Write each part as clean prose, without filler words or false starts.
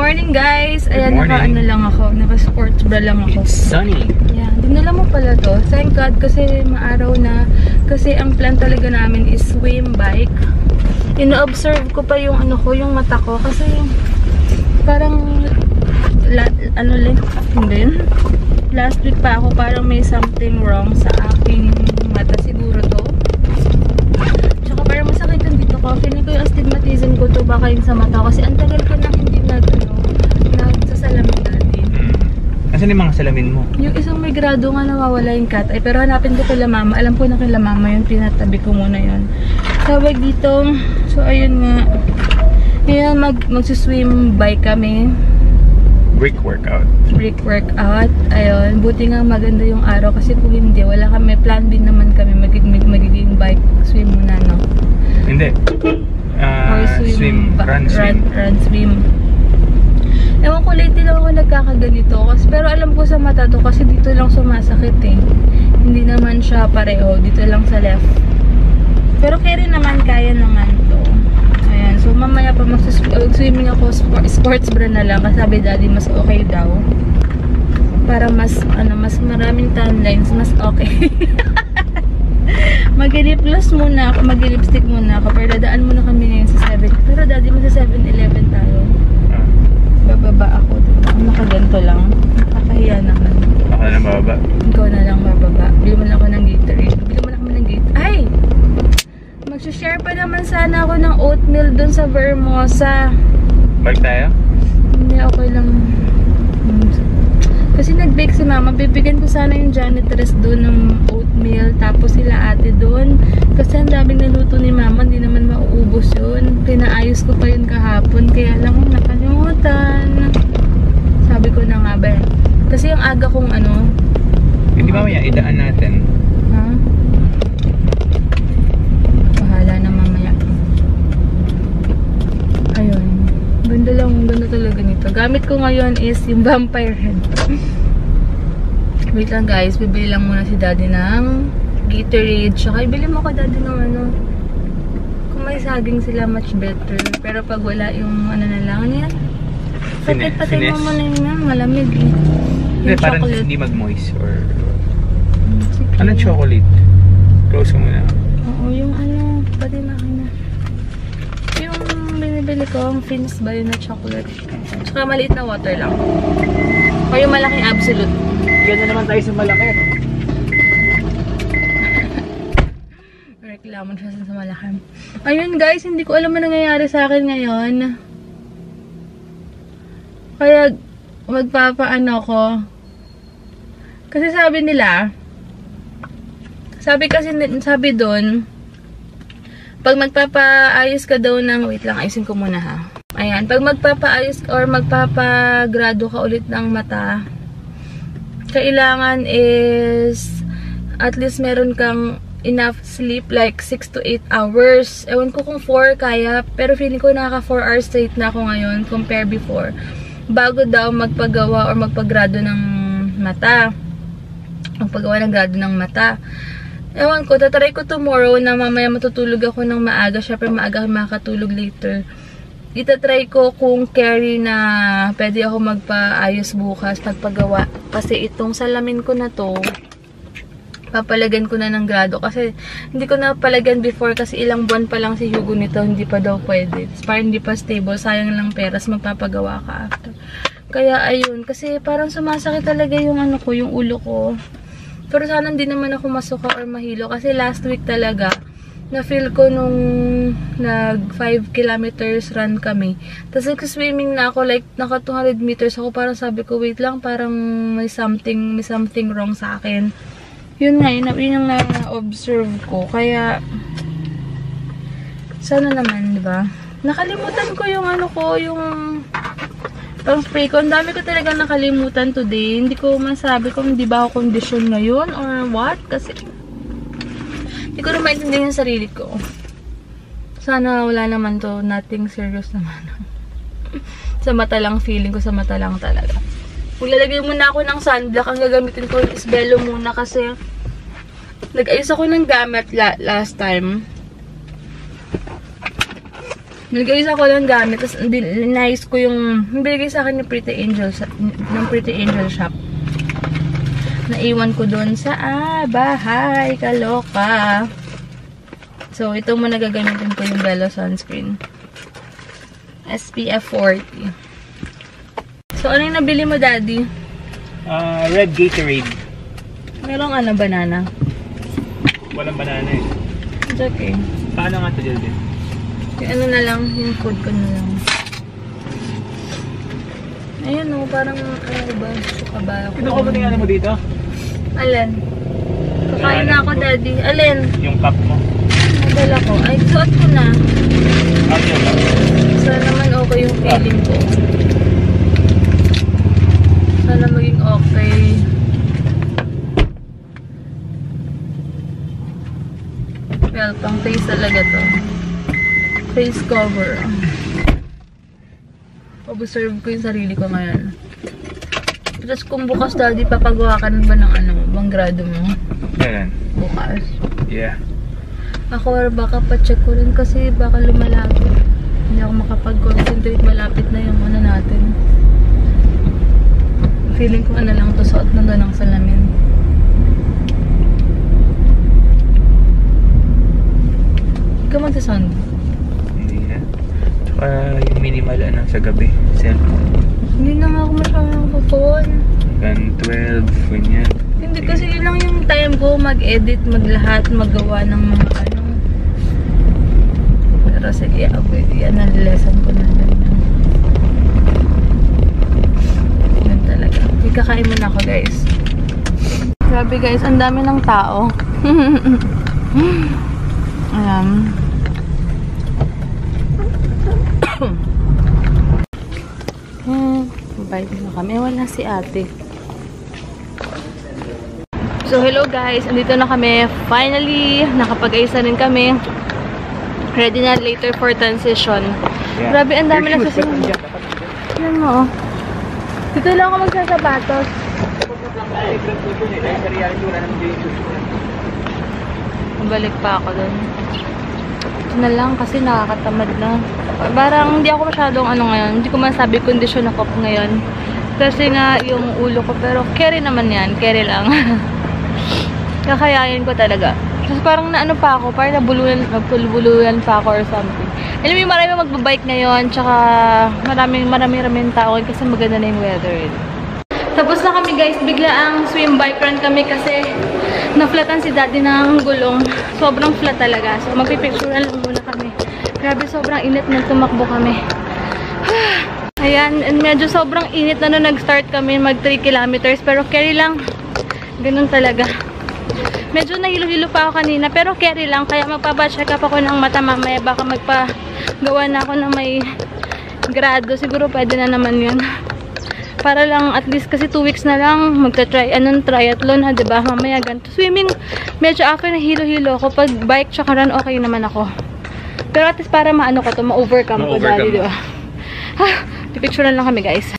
morning guys! Ayan, naka-ano lang ako. Naka-sports bra lang ako. It's sunny. Yeah, dinala mo pala to. Thank God kasi maaraw na. Kasi ang plan talaga namin is swim bike. Ino-observe ko pa yung ano ko, yung mata ko. Kasi parang last week pa ako parang may something wrong sa aking mata. Siguro to. Tsaka parang masakit yung dito ko. Feeling ko yung astigmatism ko to baka yung sa mata. Kasi ang tagal ko na hindi nagsasalamin dati. Asan yung mga salamin mo? Yung isang may grado nga nawawala yung cat eye. Pero hanapin ko kila mama. Alam ko na kila mama yun. Pinatabi ko muna yun. Tawag dito. So ayun nga. Ngayon magsuswim bike kami. Brick workout. Brick workout. Ayun. Buti nga maganda yung araw. Kasi kung hindi, wala kami. Plan B naman kami. Magiging bike swim muna, no? Hindi. Or Run, swim. Ewan ko, lately lang ako nagkakaganito. Pero alam ko sa mata to kasi dito lang sumasakit eh. Hindi naman siya pareho. Dito lang sa left. Pero carry naman, kaya naman to. Ayan. So mamaya pa mag-swimming ako, sports bra na lang. Kasi sabi daddy, mas okay daw. Para mas maraming tan lines, mas okay. Mag-lip gloss muna ako, mag-lipstick muna ako. Pero dadaan muna kami ngayon sa 7. Pero daddy, sa 7-Eleven tayo. Bababa ako. Nakaganto lang. Nakakahiya naman. Ako na lang bababa. Ikaw na lang bababa. Bili mo na ako ng Gatorade. Bili mo na kami ng Gatorade. Ay! Mag-share pa naman sana ako ng oatmeal dun sa Vermosa. Balik tayo? Hindi, okay lang. Kasi nag-bake si mama. Bibigyan ko sana yung janitress doon ng oatmeal. Tapos sila ate doon. Kasi ang daming naluto ni mama. Hindi naman mauubos yun. Pinaayos ko pa yun kahapon. Kaya lang nakalimutan. Sabi ko na nga ba. Kasi yung aga kong ano. Hindi ba mamaya idaan natin? Ha? Bahala na mamaya. Ayun. Ganda lang. Ganda talaga nito. Gamit ko ngayon is yung vampire head. Wait lang guys, bibili lang muna si daddy ng Gatorade. Tsaka ibili mo ko daddy ng ano. Kung may saging sila, much better. Pero pag wala yung ano na lang, ano yan? Patay mo muna yung malamig eh. Hindi, parang hindi mag-moist or... Ano chocolate? Close mo muna. Oo, yung ano, pati makina. Yung binibili ko, ang Fins ba yun na chocolate? Tsaka maliit na water lang. O yung malaking Absolute. Ganda naman tayo sa malaki. Reklamo siya sa malaki. Ayun guys, hindi ko alam ano nangyayari sa akin ngayon. Kaya magpapaano ko. Kasi sabi doon, pag magpapaayos ka daw ng, wait lang, ayusin ko muna ha. Ayan, pag magpapaayos or magpapagrado ka ulit ng mata, kailangan is at least meron kang enough sleep like 6 to 8 hours. Ewan ko kung 4 kaya, pero feeling ko nakaka 4 hours straight na ako ngayon compare before. Bago daw magpagawa or magpagrado ng mata. Magpagawa ng grado ng mata. Ewan ko, tatry ko tomorrow na mamaya matutulog ako ng maaga. Syempre maaga ako makakatulog later. Itatry ko kung carry na pwede ako magpaayos bukas, pagpagawa. Kasi itong salamin ko na to, papalagan ko na ng grado. Kasi hindi ko na palagan before kasi ilang buwan pa lang si Hugo nito, hindi pa daw pwede. Parang hindi pa stable, sayang lang peras, magpapagawa ka after. Kaya ayun, kasi parang sumasakit talaga yung ano ko, yung ulo ko. Pero sana hindi naman ako masuka or mahilo. Kasi last week talaga, na-feel ko nung nag 5 kilometers run kami. Tapos nag-swimming na ako, like naka 200 meters ako. Parang sabi ko, wait lang, parang may something wrong sa akin. Yun nga, yun yung na-observe ko. Kaya, sana naman, diba? Nakalimutan ko yung ano ko, yung pang spray ko. Ang dami ko talaga nakalimutan today. Hindi ko masabi kung hindi ba ako condition ngayon or what. Kasi, hindi ko na maintindihan yung sarili ko. Sana wala naman to. Nothing serious naman. Sa mata lang. Feeling ko sa mata lang talaga. Maglalagay muna ako ng sunblock. Ang gagamitin ko is Bello muna kasi nag-ayos ako ng gamit last time. Nilagay sa ko lang gamit. Tapos, nice ko yung, binigay sa akin yung Pretty Angel, ng Pretty Angel shop. Naiwan ko doon sa, bahay. Kaloka. So, ito muna gagamitin ko yung Bella sunscreen. SPF 40. So, ano yung nabili mo, Daddy? Red Gatorade. Merong banana. Walang banana eh. It's okay. Paano nga ito, Jelden? Yung na lang, yung food ko na lang. Ayun o, parang, ba? Suka ba ako? Ito ko ba tingnan mo dito? Alin? Kakain na ako, Daddy. Alin? Yung cup mo. Nadala ko. Ay, suot ko na. Okay. Sana naman okay yung feeling ko. Sana maging okay. Well, pang face talaga to. Face cover. Observe ko yung sarili ko ngayon. Tapos kung bukas, Daddy, papagawa ka na ba ng bang grado mo? Kailan? Bukas. Yeah. Ako, baka pa-check ko rin kasi baka lumalapit. Hindi ako makapag-concentrate. Malapit na yung natin. Feeling ko lang to, suot na doon ang salamin. Ikaw magsasond? Hindi na. Tsaka yung minimal sa gabi. Cellphone. Hindi na nga ako masyadong phone. 12, ganyan. Hindi kasi yun lang yung time ko mag-edit, maglahat, magawa ng mga Pero sige, yan ang lesson ko na ganyan. Yan talaga. Kakain muna ako, guys. Grabe, guys, ang dami ng tao. Ayan. Bye na kami. Wala si ate. So, hello guys. Andito na kami. Finally, nakapag-ayos na rin kami. Ready na later for transition. Yeah. Grabe, ang dami na susunod. Yan mo. Dito lang ako magsasapatos. Balik pa ako dun. Ito na lang kasi nakakatamad na. Parang hindi ako masyadong ngayon. Hindi ko masabi kondisyon ako ngayon. Kasi nga yung ulo ko. Pero carry naman yan. Carry lang. Kakayain ko talaga. Kasi parang pa ako. Parang nabuluyan pa ako or something. Alam mo, marami magbabike ngayon. Tsaka maraming tao kasi maganda na yung weather. Tapos na kami guys. Bigla ang swim bike run kami kasi na-flatan si Daddy ng gulong. Sobrang flat talaga. So magpipicture lang muna kami. Grabe, sobrang init na tumakbo kami. Ayan, and medyo sobrang init na nag-start kami mag 3 kilometers. Pero carry lang. Ganun talaga. Medyo nahilo-hilo pa ako kanina. Pero carry lang. Kaya magpapacheck up ako ng mata mamaya. Baka magpagawa na ako ng may grado. Siguro pwede na naman yun. Para lang at least kasi 2 weeks na lang magta-try triathlon ha, 'di ba? Mamaya ganito. Swimming medyo after na hilo-hilo ako. Pag bike tsaka run okay naman ako. Pero at least para ko to, ma-overcome ko dali, 'di ba? Pipicture lang kami, guys.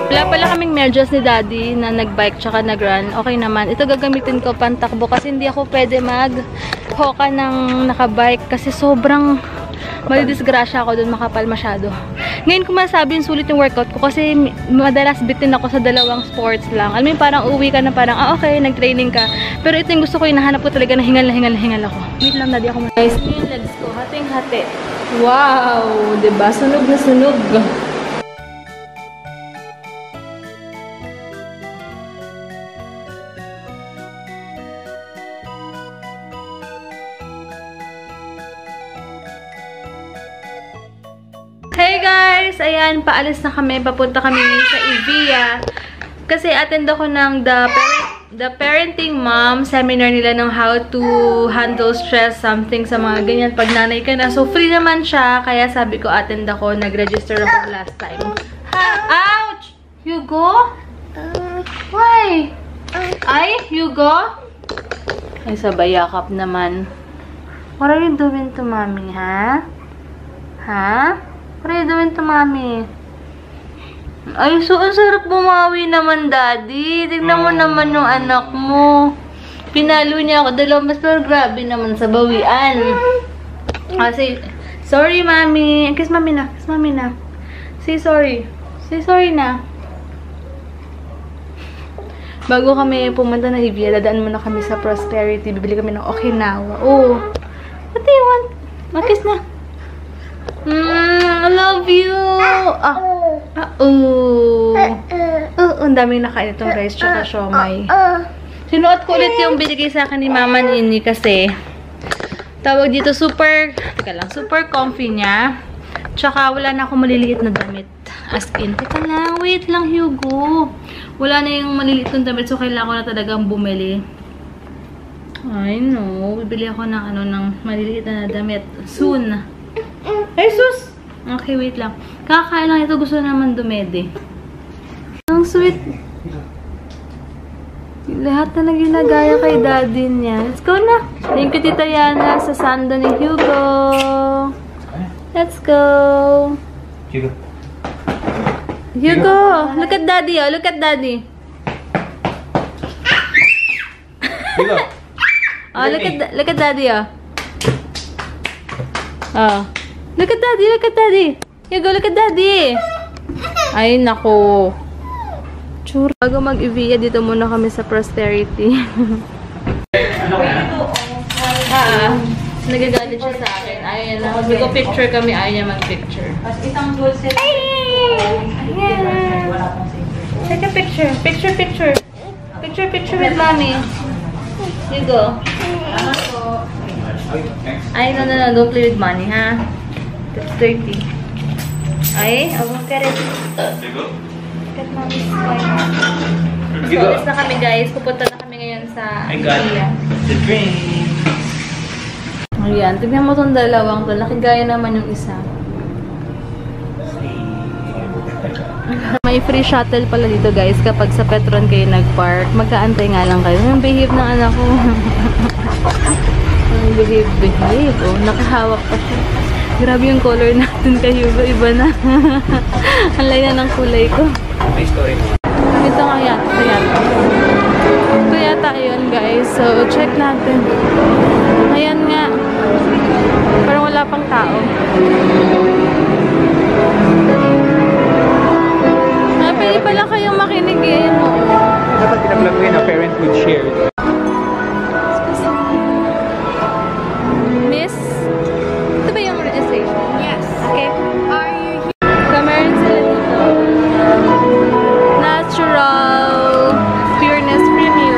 Wala pala kaming medyas ni Daddy na nag-bike tsaka nag-run. Okay naman. Ito gagamitin ko pantakbo kasi hindi ako pwede mag-hoka ng nakabike kasi sobrang madidisgrasya ako dun, makapal masyado. Ngayon ko masabi yung sulit yung workout ko kasi madalas bitin ako sa 2 sports lang. Alam mo parang uwi ka na parang, okay, nag-training ka. Pero ito yung gusto ko, hinahanap ko talaga na hingal ako. Wait lang, Daddy, ako guys, yung legs ko, hating-hati. Wow! Diba? Sunog na sunog. Hey guys! Ayan, paalis na kami. Papunta kami sa Evia. Kasi attend ako ng the parenting mom seminar nila ng how to handle stress, something sa mga ganyan pag nanay ka na. So, free naman siya. Kaya sabi ko, attend ako. Nag-register ako last time. Ouch! You go? Why? Ay, Hugo? Ay, sabay yakap naman. What are you doing to mommy, ha? Ha? What are you doing to mommy? Ay, so ang sarap bumawi naman, Daddy. Tignan mo naman yung anak mo. Pinalo niya ako dalawang mas, pero grabe naman sa bawian. Kasi, sorry, Mami. Kiss Mami na. Kiss Mami na. Say sorry. Say sorry na. Bago kami pumunta na Hivia, dadaan muna kami sa Prosperity. Bibili kami ng Okinawa. Oh. What do you want? Kiss na. I love you. Ang daming nakain itong rice tsaka siomay. Sinuot ko ulit yung binigay sa akin ni Mama Nini kasi tawag dito super comfy niya. Tsaka wala na akong maliliit na damit. As in, teka lang, wait lang Hugo. Wala na yung maliliit na damit so kailangan ko na talagang bumili. I know, bibili ako ng maliliit na damit soon. Jesus! Okay, wait lang. Kakain lang ito. Gusto naman dumede. Ang sweet. Lahat na ginagaya kay daddy niya. Let's go na. Thank you, Tita Yana, sa sando ni Hugo. Let's go. Hugo. Hugo, look at daddy, oh. Look at daddy. Hugo. Oh, look at daddy, oh. Oh. Look at daddy, look at daddy. Hugo, look at daddy. Ay, nako. Tsura. Bago mag-Ivia, dito muna kami sa Prosperity. Nagagalit siya sa akin. Ayaw na. Sabi ko picture kami, ayaw niya mag-picture. Ay! Yeah. Take a picture. Picture. Picture with mommy. Hugo. Ay, no. Don't play with money, ha? That's dirty. Ay, look at it. Look at mommy's slime. So, alis na kami, guys. Pupunta na kami ngayon sa Ikea. The drink. Ayan, tignan mo itong dalawang to. Nakigaya naman yung isa. May free shuttle pala dito, guys. Kapag sa Petron kayo nag-park, magkaantay nga lang kayo. Yung behave ng anak ko. behave. Oh, nakahawak pa siya. Grabe yung color natin kay Hugo. Iba na. Ang lay na ng kulay ko. May story. Ito nga yata. Ito yata yun, guys. So, check natin. Ayan nga. Parang wala pang tao. Pwede pala kayong makinig eh. Dapat pinag-vlog ko yun na parenthood shared. Miss? Ito ba yung registration? Yes. Okay. Are you here? Meron sila dito. Natural Pureness Premium.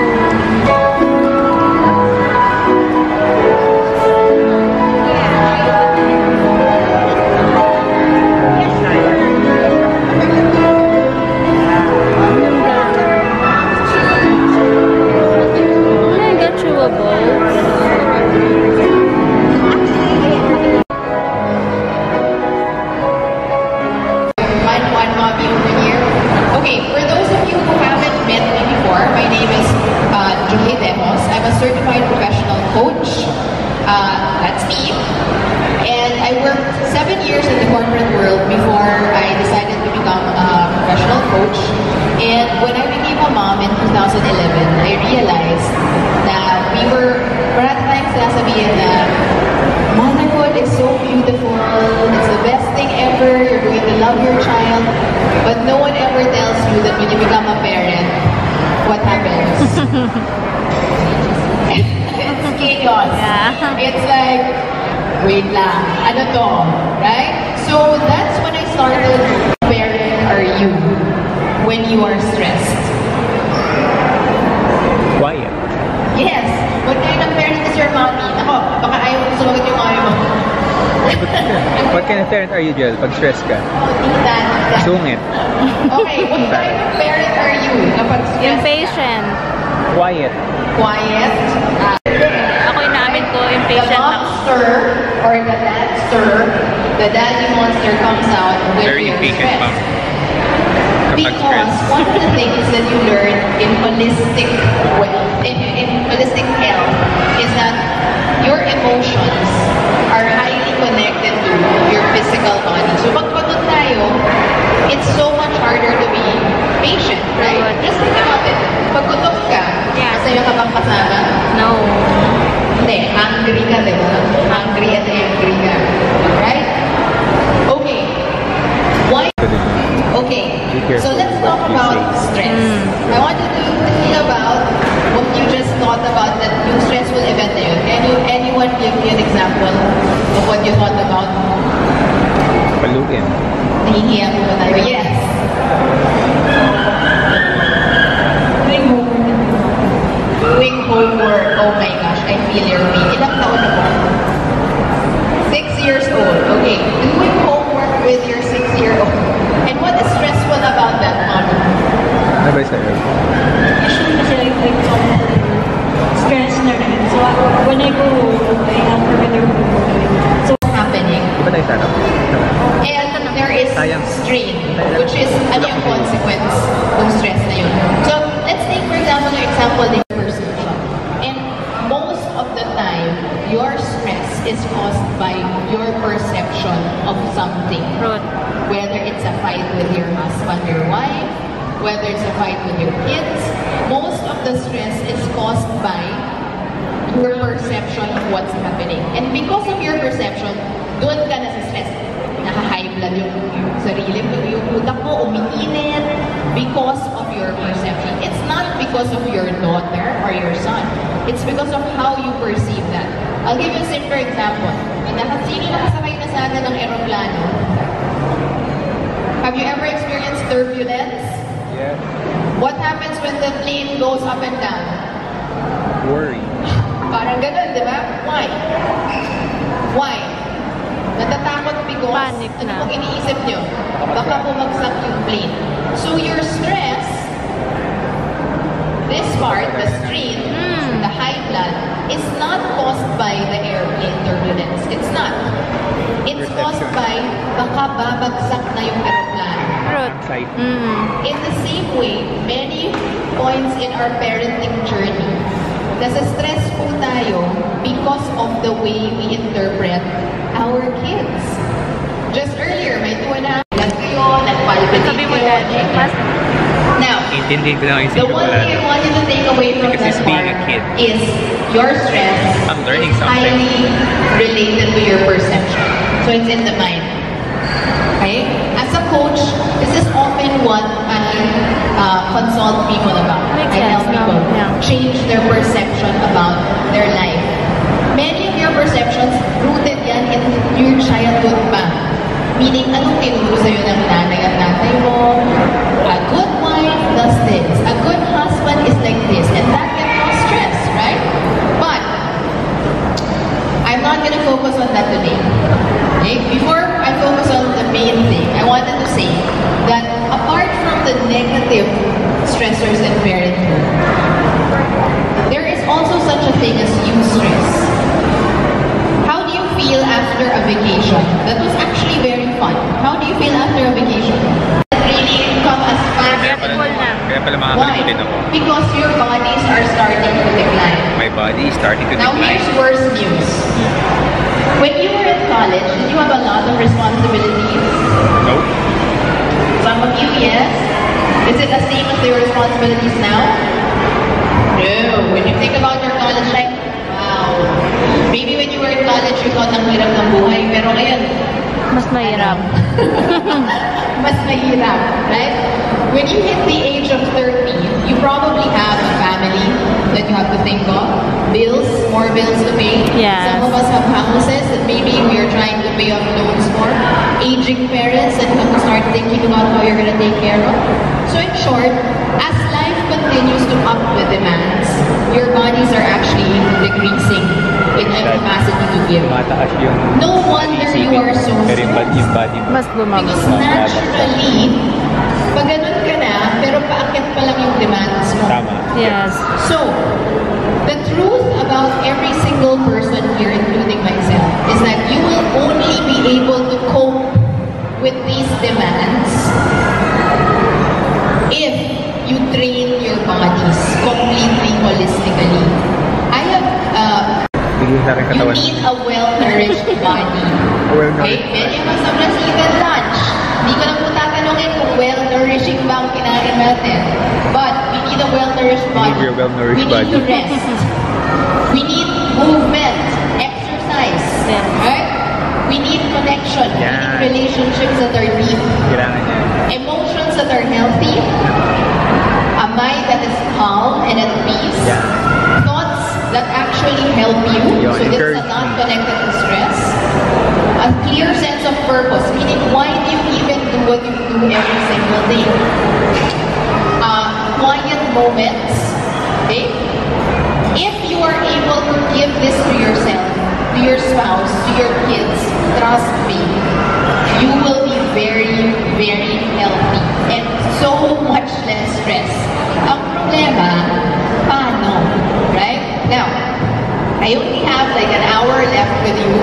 Certified professional coach. That's me. And I worked 7 years in the corporate world before I decided to become a professional coach. And when I became a mom in 2011, I realized that parang tayong sinasabihin na motherhood is so beautiful, it's the best thing ever, you're going to love your child, but no one ever tells you that when you become a parent, what happens? It's chaos. Yeah. It's like, wait lang, ano to, right? So that's when I started. Parent are you when you are stressed? Quiet. Yes. What kind of parent is your mommy? Ako, baka ayaw ko sumagot yung mommy mo. What kind of parent are you, Jel? Pag stress ka? That. Sungit. Okay, what kind of parent are you kapag stressed? Impatient. Quiet. Quiet. Ako inamin ko, The impatient ako. monster or the dadster, the daddy monster comes out when Very you're impatient, stressed. mom. Because one of the things that you learn in holistic health is that your emotions are highly connected to your physical body. So pag pagod tayo, it's so much harder to be patient, right? Just think about it. Pag gutom ka, masaya ka bang kasama? No. Hindi, hungry ka, diba? Hungry and angry ka. Right? Okay. Why? Okay. So let's talk about stress. I want you to think about what you just thought about that yung stressful event na yun. Can anyone give me an example of what you thought about? Paluin. Nahihiya mo ba tayo? Yes. Doing homework. Oh my gosh, I feel your pain. Ilang taon na po? 6 years old. Okay. Doing homework with your 6-year-old. And what is stressful about that, Mom? Ano ba sa'yo? Usually kasi like stress na rin. So when I go home, I have to get homework. So Happening. Di ba tayo sarap? And there is strain, which is ano yung consequence ng stress na yun. So, let's take for example, the example ng perception. And most of the time, your stress is caused by your perception of something. Whether it's a fight with your husband or wife, whether it's a fight with your kids, most of the stress is caused by your perception of what's happening. And because of your perception, doon ka na sa stress. Naka-high blood yung sarili mo, yung utak mo umiinit because of your perception. It's not because of your daughter or your son. It's because of how you perceive that. I'll give you a simple example. Sino nakasakay na sana ng aeroplano? Have you ever experienced turbulence? Yes. What happens when the plane goes up and down? Worry. Parang ganun, di ba? Why? Why? Natatakot because Panic na. ano pong iniisip nyo? Baka bumagsak yung plane. So your stress, this part, the strain, the high blood, is not caused by the airplane turbulence. It's not. It's caused by baka babagsak na yung aeroplano. In the same way, many points in our parenting journey, nasa stress po tayo because of the way we interpret our kids. Just earlier, may 2.5 kayo, nagpalpitate kayo. Now, the one thing I want you to take away from Because that it's being part a kid. is your stress I'm learning is something. highly related to your perception. So it's in the mind. Okay? As a coach, this is often what I consult people about. Makes I help sense, no? people Yeah. change their perception about their life. Many of your perceptions rooted yan in your childhood pa. Meaning, anong tinuro sa'yo ng nanay at tatay mo? A good wife does this. A good husband is like this. And that can cause stress, right? But, I'm not gonna focus on that today. Okay? Before I focus on the main thing, I wanted to say that apart from the negative stressors in parenthood, there is also such a thing as eustress. How do you feel after a vacation? That was actually very fun. How do you feel after a vacation? It really come as fun. Kaya pala Why? makakalimutin ako. Because your bodies are starting to decline. My body is starting to Now decline. here's worse news. When you were in college, did you have a lot of responsibilities? Nope. Some of you, yes. Is it the same as your responsibilities now? No. When you think about your college life, wow. Maybe when you were in college, you thought ang hirap ng buhay. Pero ngayon, Mas mahirap. mas mahirap, right? When you hit the age of 30, you probably have a family that you have to think of. Bills, more bills to pay. Yes. Some of us have houses that maybe we are trying to pay off loans for. Aging parents that you have to start thinking about how you're going to take care of. So in short, as life continues to up the demands, your bodies are actually decreasing in a capacity to give. Mataas yung No wonder you are so pero yung stressed. body mo. Mas bumaba. Because naturally, pag ganun ka na, pero paakyat pa lang yung demands mo. Tama. Yes. So, the truth about every single person here, including myself, is that you will only be able to cope with these demands holistically. I have, you need a well-nourished body. Okay? Many of us have just eaten lunch. Hindi ko na po tatanungin kung well-nourishing ba ang kinain natin. But we need a well-nourished body. We need to rest. We need movement, exercise. Right? We need connection. We need relationships that are deep. Emotions that are healthy. A mind that is calm and at peace. Thoughts that actually help you. So this is not connected to stress. A clear sense of purpose, meaning why do you even do what you do every single day? Quiet moments. Okay? If you are able to give this to yourself, to your spouse, to your kids, trust me, you will be very, very healthy and so much less stress. Ang problema, paano? Right? Now, I only have like an hour left with you,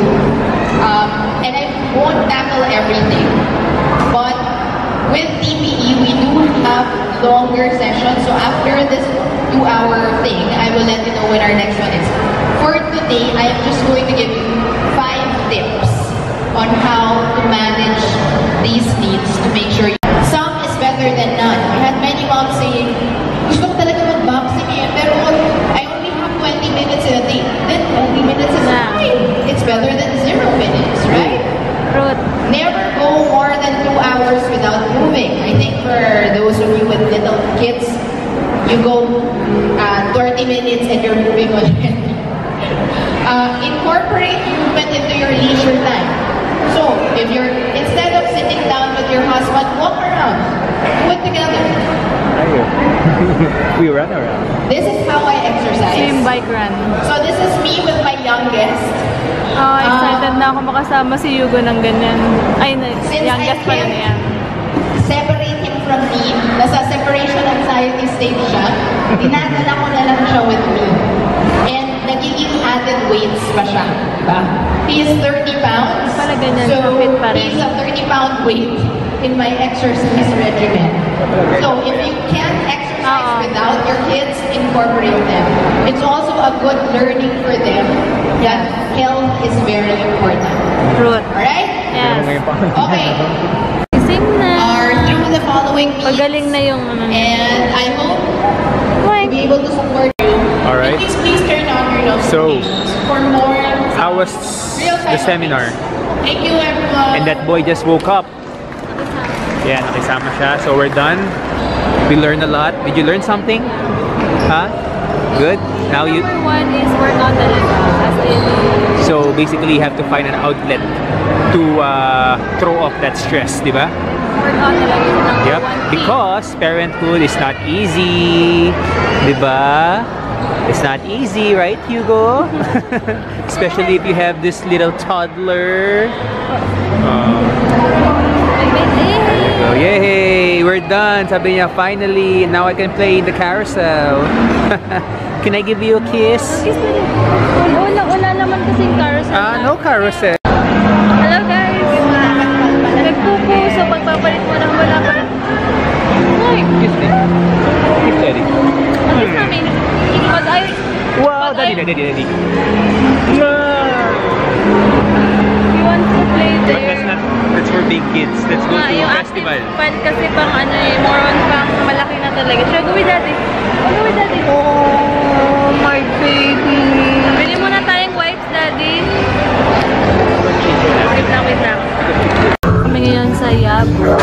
and I won't tackle everything. But with TPE, we do have longer sessions. So after this 2-hour thing, I will let you know when our next one is. For today, I am just going to give you 5 tips on how to manage these needs to make sure some is better than none. I had many moms saying, gusto ko talaga mag-boxing eh, pero I only have 20 minutes in a day. Then 20 minutes is fine. It's better than 0 minutes, right? Never go more than 2 hours without moving. I think for those of you with little kids, you go 30 minutes and you're moving already. Incorporate movement into your leisure time. So, if you're, instead of sitting down with your husband, walk around. Do it together. We run around. This is how I exercise. Same bike run. So, this is me with my youngest. Oh, excited na ako makasama si Hugo ng ganyan. Ay, youngest pa rin yan. Separate him from me. Nasa separation anxiety stage siya. Dinadala ko na lang siya with me. And nagiging added weights pa siya. Diba? He is 30 pounds. Pala ganyan, so, pa rin. he's a 30-pound weight in my exercise regimen. So, if you can't exercise without your kids, incorporate them. It's also a good learning for them that health is very important. Fruit. Alright? Yes. Okay. Sing na. Are through the following weeks. Pagaling na yung ano. And I hope to be able to support you. Alright. Please turn on your notifications for more. How was the seminar? Thank you, everyone. And that boy just woke up. Yeah, nakisama siya. So we're done. We learned a lot. Did you learn something? Huh? Good? Now you... Number 1 is workout talaga. So basically you have to find an outlet to throw off that stress, di ba? Workout talaga yung number 1 Yep. Because parenthood is not easy, di ba? It's not easy, right, Hugo? Especially if you have this little toddler. So, yay! We're done! Sabi niya, finally! Now I can play in the carousel. Can I give you a kiss? Wala naman kasing carousel. No carousel. Hello guys! Nagpupo, so pagpapalit mo lang wala pa. Ay! Kiss me. Kiss daddy. Kiss namin. Wow! Daddy. We want to play But there. that's for big kids. Let's go to a festival. Fun kasi pang ano eh, more on pang malaki na talaga. Should I go with daddy? Go with daddy. Oh, my baby. Bili muna tayong wipes, daddy. Wait lang. Kami ngayon sa Yabu.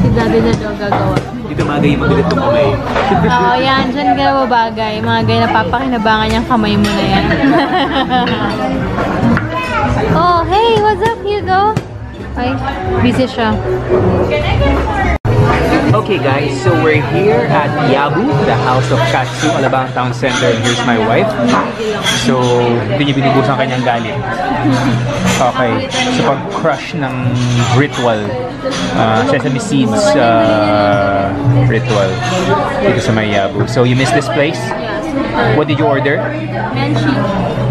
Si daddy na daw gagawa. Dito magay yung magalit kong kamay. Oo, yan. Diyan ka babagay. Mga gay napapakinabangan niyang kamay mo na yan. Oh, hey! What's up, Hugo? Ay, busy siya. Okay guys, so we're here at Yabu, the House of Katsu, Alabang Town Center. And here's my wife. So, hindi niya binubusan kanyang galit. Okay, so pag-crush ng ritual, sesame seeds ritual dito sa may Yabu. So, you miss this place? Yeah, What did you order? Menchi.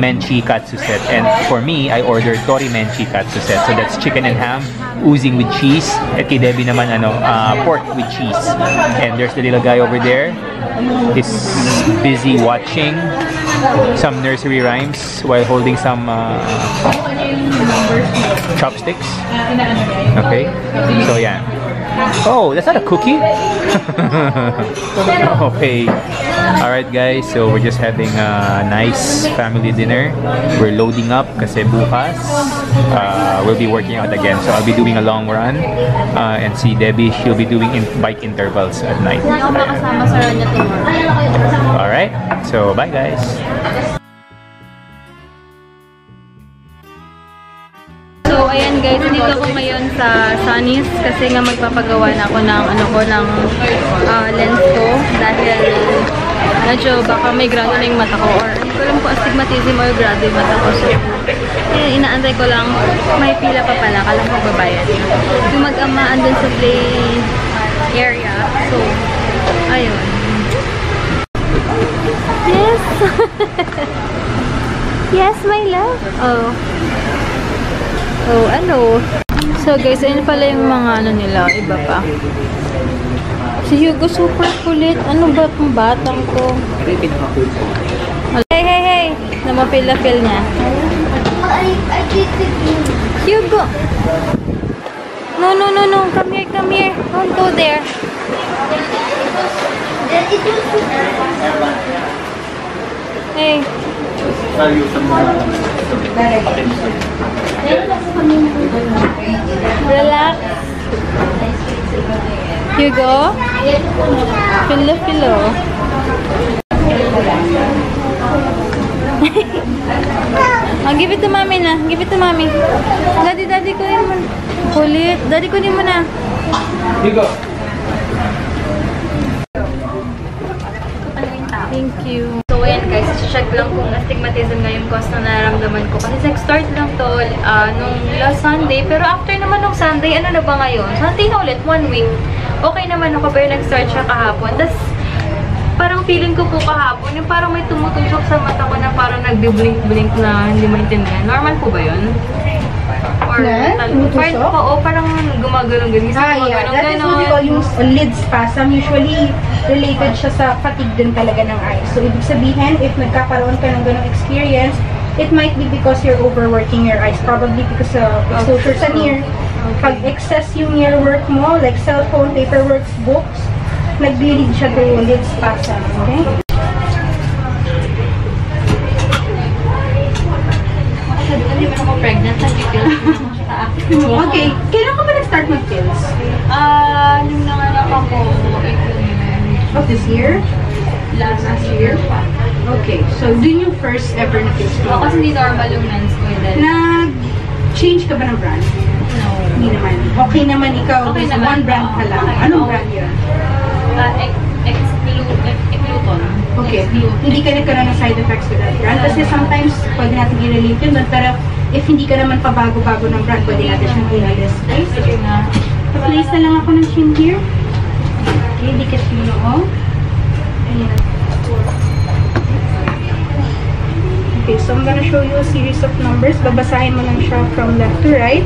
Menchi katsu set. And for me, I ordered tori menchi katsu set. So that's chicken and ham, oozing with cheese. At kay Debbie naman, pork with cheese. And there's the little guy over there. He's busy watching some nursery rhymes while holding some chopsticks. Okay, so yeah. Oh, that's not a cookie? Okay. Alright guys, so we're just having a nice family dinner. We're loading up kasi bukas we'll be working out again. So I'll be doing a long run and si Debbie, she'll be doing bike intervals at night. Alright, so bye guys. So, ayan guys, dito ako ngayon sa Sunny's kasi nga magpapagawa na ako ng lens ko dahil medyo baka may grado na yung mata ko or hindi ko alam kung astigmatism or grado yung mata ko. So, inaantay ko lang, may pila pa pala, kala ko babayad. Yung mag-ama andun sa play area. So, ayun. Yes! Yes, my love! Oh, ano? So guys, ayun pala yung mga nila, iba pa. Si Hugo super kulit. Ano ba itong batang ko? Hey! Namapil-lapil niya. Hugo! No. Come here. Don't go there. Hey. Relax. Hugo. Pilo. Give it to mommy na. Give it to mommy. Daddy kunin mo. Kulit. Daddy kunin mo na. Hugo. Thank you. So, ayan guys, check lang kung astigmatism nga yung cause na nararamdaman ko. Kasi nag-start lang to nung last Sunday. Pero after naman nung Sunday, ano na ba ngayon? Sunday na ulit, 1 week. Okay naman ako, pero nag-start siya kahapon. Tapos, parang feeling ko po kahapon, yung parang may tumutusok sa mata ko na parang nagbi-blink na hindi maintindihan. Normal po ba yun? Or parang gumagano'n-ganon. Yeah. That is what we call yung lid spasm. Usually, related siya sa fatigue din talaga ng eyes. So, ibig sabihin, if nagkakaroon ka ng ganong experience, it might be because you're overworking your eyes. Probably because of exposure sa near. Pag excess yung near work mo, like cellphone, paperwork, books, nag-lead siya to lid spasm. Okay? Hindi mo ako pregnant, Okay. Kailan ka ba nag-start mag-pills? Nung nanganak ako, Of this year? last year. Okay. So, dun yung first ever na pills mo? Kasi hindi normal yung mens ko. Nag-change ka ba ng brand? No. Hindi naman. Okay naman ikaw. Okay Basta naman. one brand ka lang. Okay. Anong brand yun? Excluton. Okay. Hindi ka nagkaroon ng side effects with that brand. Kasi sometimes, pwede natin i-relate yun doon. Pero, if hindi ka naman pabago-bago ng brand, pwede natin siyang i-list. Okay? Sige nga. Pa-place na lang ako ng chin here. Okay, dikit mo noo. Ayan. Okay, so I'm gonna show you a series of numbers. Babasahin mo lang siya from left to right.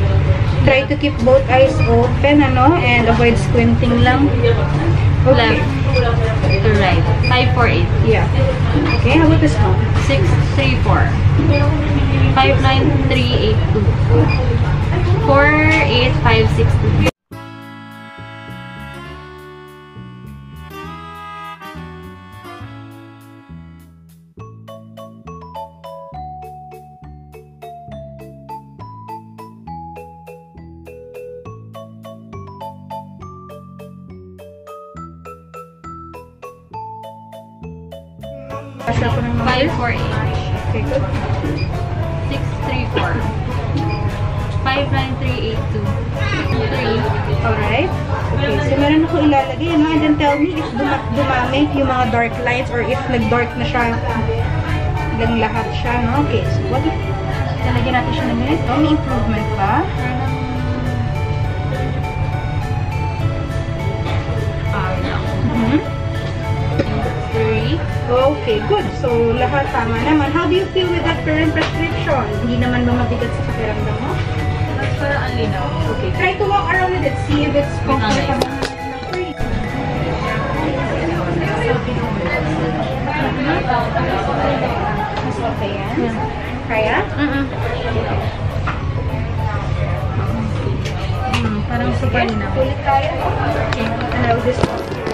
Try to keep both eyes open, and avoid squinting lang. Okay. Left to right. 548. Yeah. Okay, how about this one? 634. 59382. 48562. Basa ko ng numbers. 548. Okay, good. 634. 59382. 3. Alright. Okay, so meron ako ilalagay, and then tell me if dumami yung mga dark lines or if nag-dark na siya lang lahat siya, no? Okay, so what if lalagyan natin siya ng ganito? May improvement pa? No. 3. Okay, good. So, lahat tama naman. How do you feel with that current prescription? Hindi naman ba mabigat sa pakiramdam mo? Mas parang ang linaw. Okay, try to walk around with it. See if it's comfortable for you. Mas okay yan? Kaya? Parang super linaw. Ulit tayo. Okay, allow this one.